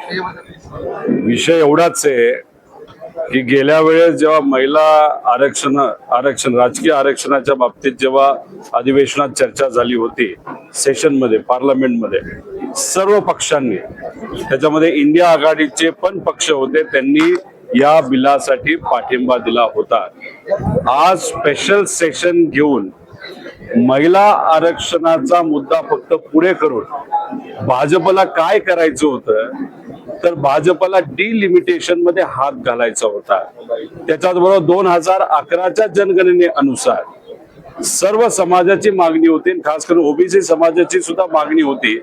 विषय एवढाच आहे की गेल्या वेळेस जेव्हा महिला आरक्षण राजकीय आरक्षणाच्या बाबतीत जेव्हा अधिवेशनात चर्चा झाली होती, सेशन मध्ये, पार्लमेंट मध्ये, सर्व पक्षांनी, त्याच्यामध्ये इंडिया आघाडीचे पण पक्ष होते, त्यांनी या बिलासाठी पाठिंबा दिला होता. आज स्पेशल सेशन घेऊन महिला आरक्षणाचा मुद्दा फक्त पुढे करून भाजपला काय करायचं होतं तर भाजपला डिलिमिटेशन मध्ये हात घालायचा होता. त्याच्याबरोबर 2011च्या जनगणनेनुसार सर्व समाजाची मागणी होती, खास करून ओबीसी समाजाची सुद्धा मागणी होती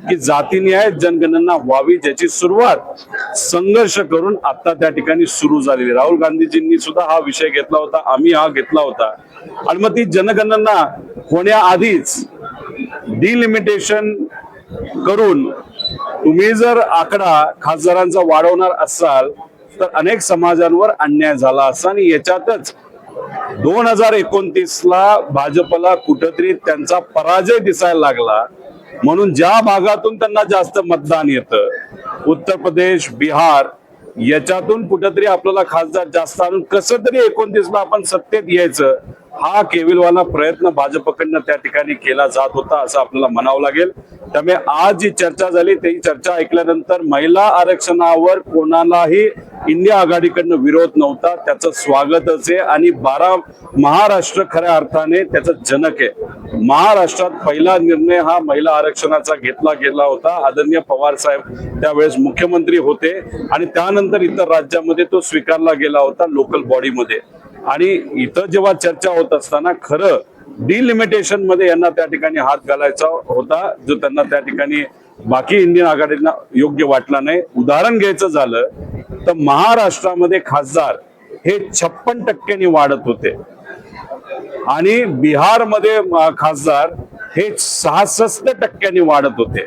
की जातीनिहाय जनगणना व्हावी, ज्याची सुरुवात संघर्ष करून आता त्या ठिकाणी सुरू झालेली. राहुल गांधीजींनी सुद्धा हा विषय घेतला होता, आम्ही हा घेतला होता. आणि मग ती जनगणना होण्याआधीच डिलिमिटेशन करून तुम्ही जर आकडा खासदारांचा वाढवणार असाल तर अनेक समाजांवर अन्याय झाला असता. आणि याच्यातच 2029ला भाजपला कुठेतरी त्यांचा पराजय दिसायला लागला. म्हणून ज्या भागातून त्यांना जास्त मतदान येतं, उत्तर प्रदेश, बिहार, याच्यातून कुठेतरी आपल्याला खासदार जास्त आणून कसं तरी 29ला आपण सत्तेत यायचं, हा केविलवाला प्रयत्न भाजपकडनं त्या ठिकाणी केला जात होता असं आपल्याला म्हणावं लागेल. त्यामुळे आज जी चर्चा झाली ती चर्चा ऐकल्यानंतर महिला आरक्षणावर कोणालाही इंडिया आघाडीकडनं विरोध नव्हता, त्याचं स्वागतच आहे. आणि महाराष्ट्र खऱ्या अर्थाने त्याचं जनक आहे. महाराष्ट्रात पहिला निर्णय हा महिला आरक्षणाचा घेतला गेला होता. आदरणीय पवार साहेब त्यावेळेस मुख्यमंत्री होते आणि त्यानंतर इतर राज्यामध्ये तो स्वीकारला गेला होता लोकल बॉडीमध्ये. आणि इथं जेव्हा चर्चा होत असताना खरं डिलिमिटेशन मध्ये यांना त्या ठिकाणी हात घालायचा होता, जो त्यांना त्या ठिकाणी बाकी इंडियन आघाडींना योग्य वाटला नाही. उदाहरण घ्यायचं झालं तर महाराष्ट्रामध्ये खासदार हे 56% वाढत होते आणि बिहारमध्ये खासदार हे 66% वाढत होते.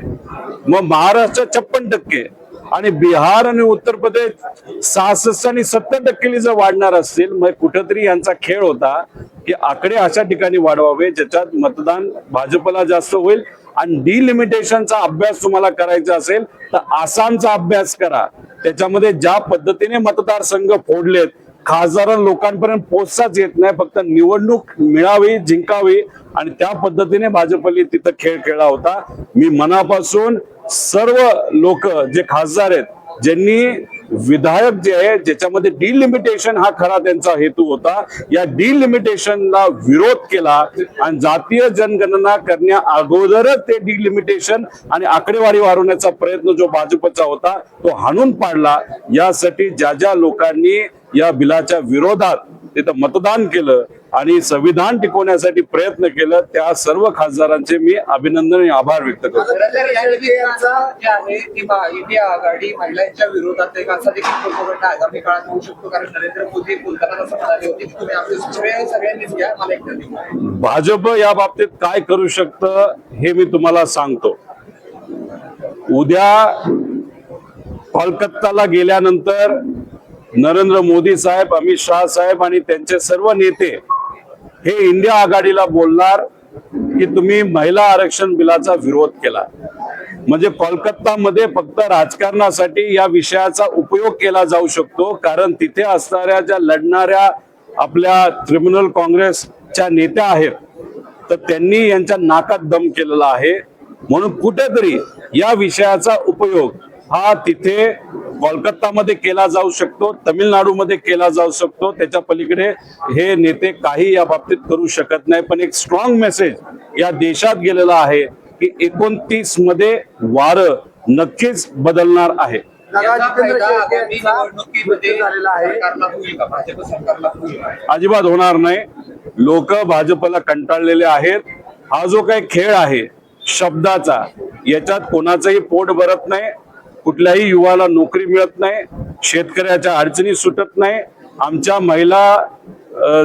मग महाराष्ट्र 56% आणि बिहार आणि उत्तर प्रदेश 66 आणि 70% जर वाढणार असतील, मग कुठेतरी यांचा खेळ होता की आकडे अशा ठिकाणी वाढवावे ज्याच्यात मतदान भाजपला जास्त होईल. आणि डिलिमिटेशनचा अभ्यास तुम्हाला करायचा असेल तर आसामचा अभ्यास करा. त्याच्यामध्ये ज्या पद्धतीने मतदारसंघ फोडलेत, खासदार लोकांपर्यंत पोहोचताच येत नाही, फक्त निवडणूक मिळावी, जिंकावी, आणि त्या पद्धतीने भाजपने तिथं खेळ खेळला होता. मी मनापासून सर्व लोक जे खासदार आहेत, ज्यांनी विधायक जे आहे ज्याच्यामध्ये डिलिमिटेशन हा खरा त्यांचा हेतू होता, या डिलिमिटेशनला विरोध केला आणि जातीय जनगणना करण्या अगोदरच ते डिलिमिटेशन आणि आकडेवारी वाढवण्याचा प्रयत्न जो भाजपचा होता तो हाणून पाडला. यासाठी ज्या ज्या लोकांनी या बिलाच्या विरोधात तिथं मतदान केलं आणि संविधान टिकवण्यासाठी प्रयत्न केलं, त्या सर्व खासदारांचे मी अभिनंदन आणि आभार व्यक्त करतो. इंडिया आघाडी महिलांच्या विरोधात एक असा देखील प्रोपगंडा आगामी काळात होऊ शकतो, कारण नरेंद्र मोदी बोलताना असं म्हणाले होते की तुम्ही आपले सगळे सगळ्यांनीच घ्या, मला एक भाजप या बाबतीत काय करू शकतं हे मी तुम्हाला सांगतो. उद्या कोलकाताला गेल्यानंतर नरेंद्र मोदी साहेब, अमित शाह साहेब आणि त्यांचे सर्व नेते हे इंडिया आघाडीला बोलणार की तुम्ही महिला आरक्षण बिलाचा विरोध केला. म्हणजे कोलकातामध्ये फक्त राजकारणासाठी या विषयाचा उपयोग केला जाऊ शकतो, कारण तिथे असणाऱ्या ज्या लढणाऱ्या आपल्या तृणमूल काँग्रेसच्या नेत्या आहेत तर त्यांनी यांच्या नाकात दम केलेला आहे. म्हणून कुठेतरी या विषयाचा उपयोग हा तिथे कोलकातामध्ये केला जाऊ शकतो, तामिळनाडूमध्ये केला जाऊ शकतो. त्याच्या पलीकडे हे नेते काही या बाबतीत करू शकत नाही. पण एक स्ट्रॉंग मेसेज या देशात गेलेला आहे की 29 मध्ये वारं नक्कीच बदलणार आहे. अजिबात होणार नाही. लोक भाजपला कंटाळलेले आहेत. हा जो काही खेळ आहे शब्दाचा, याच्यात कोणाचंही पोट भरत नाही, कुठल्याही युवाला नोकरी मिळत नाही, शेतकऱ्याच्या अडचणी सुटत नाही. आमच्या महिला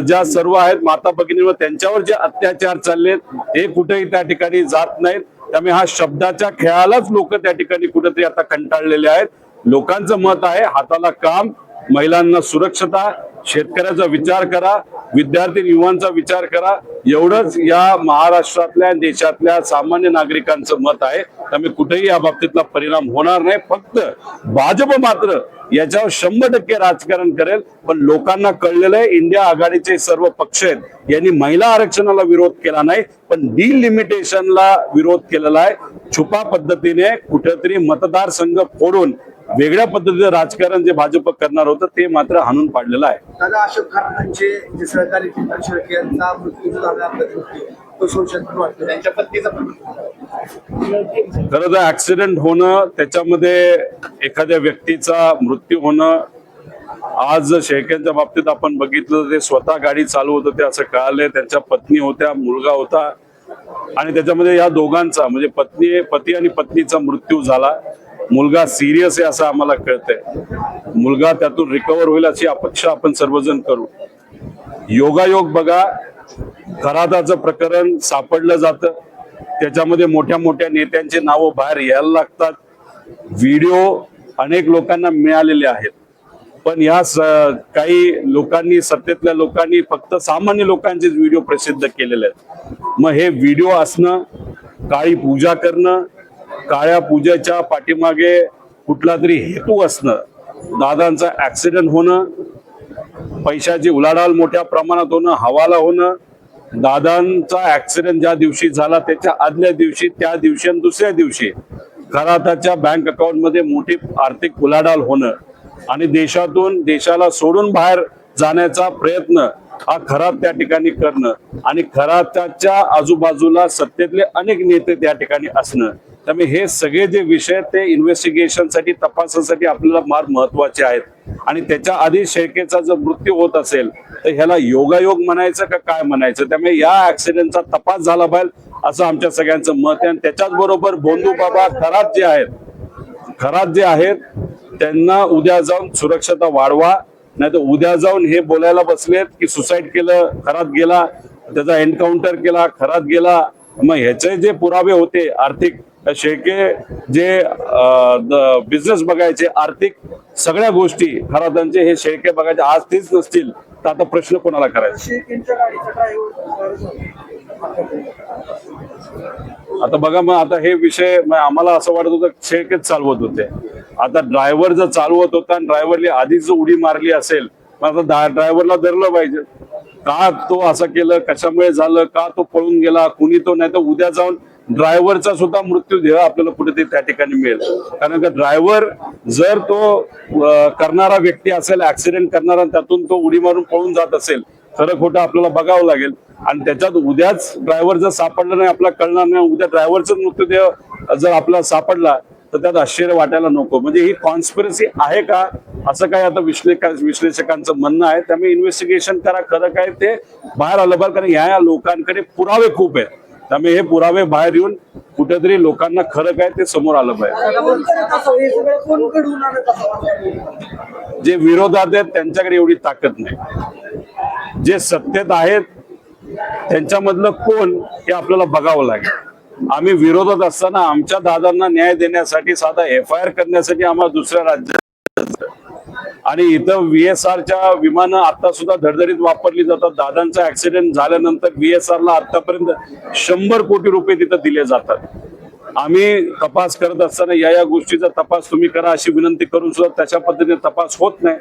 ज्या सर्व आहेत माता भगिनींवर त्यांच्यावर जे अत्याचार चाललेत ते कुठेही त्या ठिकाणी जात नाहीत. त्यामुळे हा शब्दाच्या खेळालाच लोक त्या ठिकाणी कुठेतरी आता कंटाळलेले आहेत. लोकांचं मत आहे हाताला काम, महिलांना सुरक्षता, शेतकऱ्याचा विचार करा. विद्यार्थी युवांचा विचार करा. एवढंच या महाराष्ट्रातल्या देशातल्या सामान्य नागरिकांचं मत आहे. त्यामुळे कुठेही या बाबतीतला परिणाम होणार नाही. फक्त भाजप मात्र याच्यावर 100% राजकारण करेल. पण लोकांना कळलेलं आहे इंडिया आघाडीचे सर्व पक्ष आहेत यांनी महिला आरक्षणाला विरोध केला नाही, पण डिलिमिटेशनला विरोध केलेला आहे. छुपा पद्धतीने कुठेतरी मतदारसंघ फोडून वेगळ्या पद्धतीचं राजकारण जे भाजप करणार होतं ते मात्र हाणून पाडलेलं आहे. दादा, अशोक खरातांचे जे सहकारी चेतन शेळके यांचा मृत्यू झाला आपल्या तो संशोधन वाटतं त्यांच्या पत्नीचा पण खरं तर ऍक्सिडेंट होणं, त्याच्यामध्ये एखाद्या व्यक्तीचा मृत्यू होणं, आज शेळकेंच्या बाबतीत आपण बघितलं ते स्वतः गाडी चालवत होते असं कळालंय. त्यांच्या पत्नी होत्या, मुलगा होता आणि त्याच्यामध्ये या दोघांचा म्हणजे पती आणि पत्नीचा मृत्यू झाला. मुलगा सिरियस आहे असं आम्हाला कळतंय. मुलगा त्यातून रिकव्हर होईल अशी अपेक्षा आपण सर्वजण करू. योगायोग बघा, खराताचं प्रकरण सापडलं जातं, त्याच्यामध्ये मोठ्या मोठ्या नेत्यांचे नावं बाहेर यायला लागतात. व्हिडिओ अनेक लोकांना मिळालेले आहेत, पण या काही लोकांनी, सत्तेतल्या लोकांनी फक्त सामान्य लोकांचेच व्हिडिओ प्रसिद्ध केलेले आहेत. मग हे व्हिडिओ असणं, काळी पूजा करणं, काळ्या पूजेच्या पाठीमागे कुठला तरी हेतू असणं, दादांचा ऍक्सिडेंट होणं, पैशाची उलाढाल मोठ्या प्रमाणात होणं, हवाला होणं, दादांचा ऍक्सिडेंट ज्या दिवशी झाला त्याच्या आदल्या दिवशी, त्या दिवशी आणि दुसऱ्या दिवशी खराताच्या बँक अकाउंट मध्ये मोठी आर्थिक उलाढाल होणं आणि देशाला सोडून बाहेर जाण्याचा प्रयत्न हा खरात त्या ठिकाणी करणं आणि खराताच्या आजूबाजूला सत्तेतले अनेक नेते त्या ठिकाणी असणं. त्यामुळे हे सगळे जे विषय ते इन्व्हेस्टिगेशनसाठी, तपासासाठी आपल्याला फार महत्वाचे आहेत. आणि त्याच्या आधी शेळकेचा जर मृत्यू होत असेल तर ह्याला योगायोग म्हणायचं का काय म्हणायचं. त्यामुळे या ऍक्सिडेंटचा तपास झाला पाहिजे असं आमच्या सगळ्यांचं मत आहे. आणि त्याच्याच बरोबर भोंदू बाबा खरात जे आहेत त्यांना उद्या जाऊन सुरक्षता वाढवा, नाही तर उद्या जाऊन हे बोलायला बसलेत की सुसाईड केलं, खरात गेला, त्याचा एन्काउंटर केला, खरात गेला. मग ह्याचे जे पुरावे होते आर्थिक, शेळके जे बिझनेस बघायचे, आर्थिक सगळ्या गोष्टी खरातांचे हे शेळके बघायचे, आज तेच नसतील तर आता प्रश्न कोणाला करायचा. आता बघा, मग आता हे विषय आम्हाला असं वाटत होतं शेळकेच चालवत होते. आता ड्रायव्हर जर चालवत होता आणि ड्रायव्हरने आधीच उडी मारली असेल, मग आता ड्रायव्हरला धरलं पाहिजे. का तो असं केलं, कशामुळे झालं, का तो पळून गेला, कुणी तो, नाही तर उद्या जाऊन ड्रायव्हरचा सुद्धा मृत्यू देह आपल्याला कुठेतरी त्या ठिकाणी मिळेल. कारण का ड्रायव्हर जर तो करणारा व्यक्ती असेल, ऍक्सिडेंट करणारा, त्यातून तो उडी मारून पळून जात असेल, खरं खोटं आपल्याला बघावं लागेल. आणि त्याच्यात उद्याच ड्रायव्हर जर सापडला नाही, आपल्याला कळणार नाही, उद्या ड्रायव्हरचा मृत्यूदेह जर आपल्याला सापडला तर त्यात आश्चर्य वाटायला नको. म्हणजे ही कॉन्स्पिरसी आहे का असं काय आता विश्लेषकांचं म्हणणं आहे. त्यामुळे इन्व्हेस्टिगेशन करा, खरं काय ते बाहेर आलं पाहिजे. कारण या लोकांकडे पुरावे खूप आहेत. त्यामुळे हे पुरावे बाहेर येऊन कुठेतरी लोकांना खरं काय ते समोर आलं पाहिजे. जे विरोधात आहेत त्यांच्याकडे एवढी ताकद नाही. जे सत्तेत आहेत त्यांच्यामधलं कोण हे आपल्याला बघावं लागेल. आम्ही विरोधात असताना आमच्या दादांना न्याय देण्यासाठी, साधा FIR करण्यासाठी आम्हाला दुसऱ्या राज्यात आणि इथं VSRच्या विमानं आता सुद्धा धडधडीत वापरली जातात. दादांचा ऍक्सिडेंट झाल्यानंतर VSRला आतापर्यंत 100 कोटी रुपये तिथं दिले जातात. आम्ही तपास करत असताना या गोष्टीचा तपास तुम्ही करा अशी विनंती करून सुद्धा त्याच्या पद्धतीने तपास होत नाही.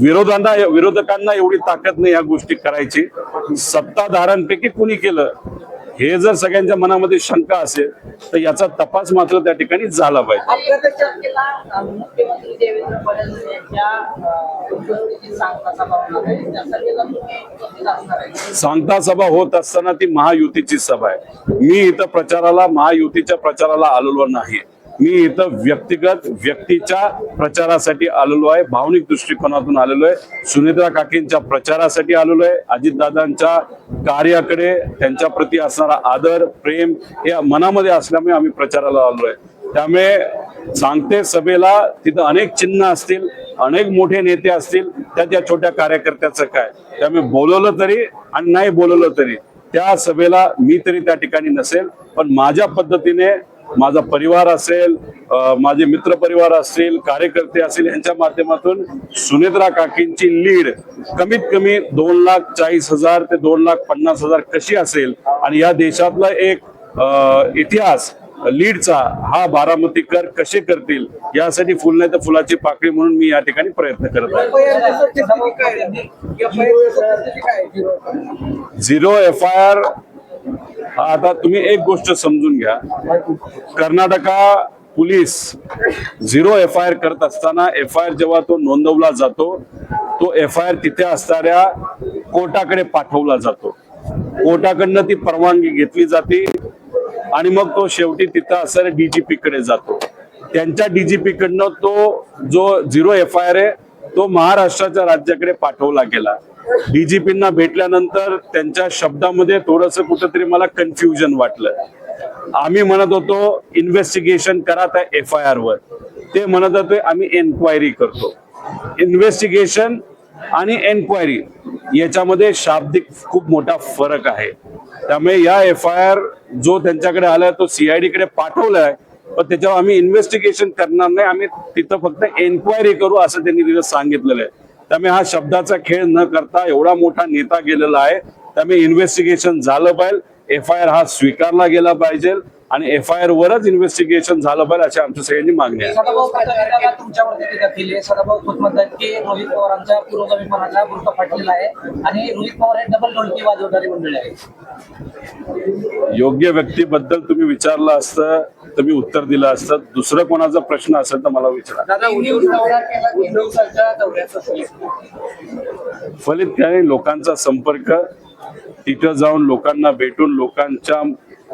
विरोधकांना एवढी ताकद नाही या गोष्टी करायची. सत्ताधाऱ्यांपैकी कुणी केलं हे जर सगळ्यांच्या मनामध्ये शंका असेल तर याचा तपास मात्र त्या ठिकाणी झाला पाहिजे. मुख्यमंत्री देवेंद्र फडणवीस यांच्या सांगता सभा होत असताना ती महायुतीची सभा आहे. मी इथं प्रचाराला, महायुतीच्या प्रचाराला आलेलो नाही. मी इथं व्यक्तीच्या प्रचारासाठी आलेलो आहे. भावनिक दृष्टिकोनातून आलेलो आहे. सुनेत्रा काकींच्या प्रचारासाठी आलेलो आहे. अजितदादांच्या कार्याकडे, त्यांच्या प्रती असणारा आदर, प्रेम हे मनामध्ये असल्यामुळे आम्ही प्रचाराला आलो आहे. त्यामुळे सांगते सभेला तिथं अनेक चिन्ह असतील, अनेक मोठे नेते असतील, त्या छोट्या कार्यकर्त्याचं काय. त्यामुळे बोलवलं तरी आणि नाही बोलवलं तरी त्या सभेला मी तरी त्या ठिकाणी नसेल. पण माझ्या पद्धतीने माझा परिवार असेल, माझे मित्र परिवार असतील, कार्यकर्ते असतील, यांच्या माध्यमातून सुनेत्रा काकींची लीड कमीत कमी 2,40,000 ते 2,50,000 कशी असेल आणि या देशातला एक इतिहास लीडचा हा बारामतीकर कसे करतील यासाठी फुल नाही तर फुलाची पाकळी म्हणून मी या ठिकाणी प्रयत्न करत आहे. झिरो FIR आता तुम्ही एक गोष्ट समजून घ्या, कर्नाटका पोलीस झिरो FIR करत असताना FIR जेव्हा तो नोंदवला जातो तो FIR तिथे असणाऱ्या कोर्टाकडे पाठवला जातो. कोर्टाकडनं ती परवानगी घेतली जाते आणि मग तो शेवटी तिथं असणाऱ्या DGP कडे जातो. त्यांच्या DGP कडनं तो जो झिरो FIR आहे तो महाराष्ट्राच्या राज्याकडे पाठवला गेला. DGPंना भेटल्यानंतर त्यांच्या शब्दामध्ये थोडंसं कुठंतरी मला कन्फ्युजन वाटलं. आम्ही म्हणत होतो इन्व्हेस्टिगेशन करा त्या FIR वर, ते म्हणत होते आम्ही एन्क्वायरी करतो. इन्व्हेस्टिगेशन आणि एन्क्वायरी याच्यामध्ये शाब्दिक खूप मोठा फरक आहे. त्यामुळे या FIR जो त्यांच्याकडे आलाय तो CID कडे पाठवलाय, पण त्याच्यावर आम्ही इन्व्हेस्टिगेशन करणार नाही, आम्ही तिथं फक्त एन्क्वायरी करू असं त्यांनी तिथं सांगितलेलं आहे. त्यामुळे हा शब्दाचा खेळ न करता एवढा मोठा नेता गेलेला आहे, त्यामुळे इन्व्हेस्टिगेशन झालं पाहिजे, FIR हा स्वीकारला गेला पाहिजे आणि FIR वरच इन्व्हेस्टिगेशन झालं पाहिजे अशी आमच्या सगळ्यांची मागणी आहे. सदाभाऊ पत्रकारिता तुमच्यावरती टीका केली आहे. सदाभाऊ खुद म्हणतात की रोहित पवारांच्या पुरोगामीपणाचा वृत्त फाटलेला आहे आणि रोहित पवार हे डबल ढोलकी वाजवणारी मंडळी आहे. योग्य व्यक्तीबद्दल तुम्ही विचारलं असतं तर मी उत्तर दिलं असतं. दुसरं कोणाचा प्रश्न असेल तर मला विचारा. दादा उद्धव सरच्या दौऱ्याचं फलित काय, लोकांचा संपर्क, तिथं जाऊन लोकांना भेटून लोकांच्या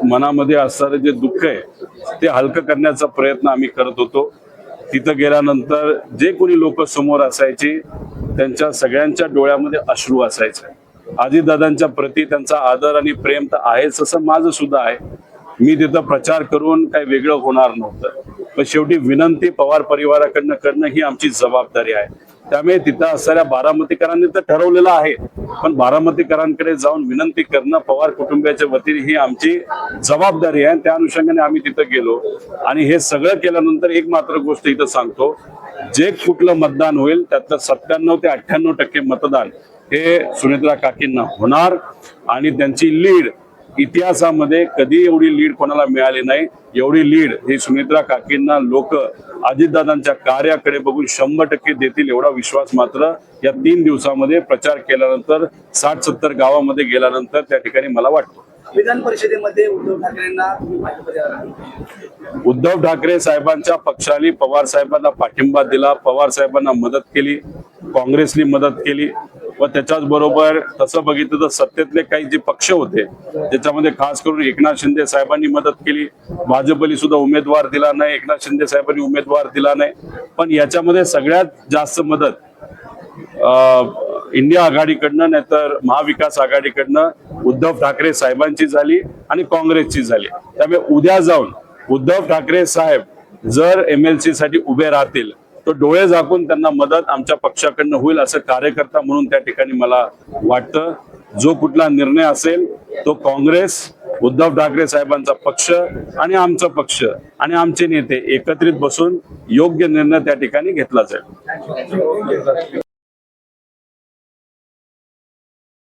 मनामध्ये असणारे जे दुःख आहे ते हलकं करण्याचा प्रयत्न आम्ही करत होतो. तिथं गेल्यानंतर जे कोणी लोक समोर असायची त्यांच्या सगळ्यांच्या डोळ्यामध्ये अश्रू असायचे. अजितदादांच्या प्रती त्यांचा आदर आणि प्रेम तर आहेच, असं माझं सुद्धा आहे. मी तिथं प्रचार करून काही वेगळं होणार नव्हतं, पण शेवटी विनंती पवार परिवाराकडनं करणं ही आमची जबाबदारी आहे. त्यामुळे तिथं असणाऱ्या बारामतीकरांनी तर ठरवलेलं आहे, पण बारामतीकरांकडे जाऊन विनंती करणं पवार कुटुंबियाच्या वतीने ही आमची जबाबदारी आहे. त्या अनुषंगाने आम्ही तिथं गेलो आणि हे सगळं केल्यानंतर एक मात्र गोष्ट इथं सांगतो, जे कुठलं मतदान होईल त्यातलं 97 ते 98% मतदान हे सुनेत्रा काकींना होणार आणि त्यांची लीड इतिहासामध्ये कधी एवढी लीड कोणाला मिळाली नाही. एवढी लीड ही सुनेत्रा काकींना लोक अजितदादांच्या कार्याकडे बघून 100% देतील एवढा विश्वास मात्र या 3 दिवसामध्ये प्रचार केल्यानंतर 60-70 गावामध्ये गेल्यानंतर त्या ठिकाणी मला वाटतो. विधान परिषदेमध्ये उद्धव ठाकरेंना भाजपमध्ये आला. उद्धव ठाकरे साहेबांच्या पक्षाने पवार साहेबांना पाठिंबा दिला, पवार साहेबांना मदत केली, काँग्रेसनी मदत केली व त्याच्याच बरोबर तसं बघितलं तर सत्तेतले काही जे पक्ष होते त्याच्यामध्ये खास करून एकनाथ शिंदे साहेबांनी मदत केली. भाजपली सुद्धा उमेदवार दिला नाही, एकनाथ शिंदे साहेबांनी उमेदवार दिला नाही, पण याच्यामध्ये सगळ्यात जास्त मदत इंडिया आघाडीकडनं नाहीतर महाविकास आघाडीकडनं उद्धव ठाकरे साहेबांची झाली आणि काँग्रेसची झाली. त्यामुळे उद्या जाऊन उद्धव ठाकरे साहेब जर MLC साठी उभे राहतील तर डोळे झाकून त्यांना मदत आमच्या पक्षाकडनं होईल असं कार्यकर्ता म्हणून त्या ठिकाणी मला वाटतं. जो कुठला निर्णय असेल तो काँग्रेस, उद्धव ठाकरे साहेबांचा पक्ष आणि आमचा पक्ष आणि आमचे नेते एकत्रित बसून योग्य निर्णय त्या ठिकाणी घेतला जाईल.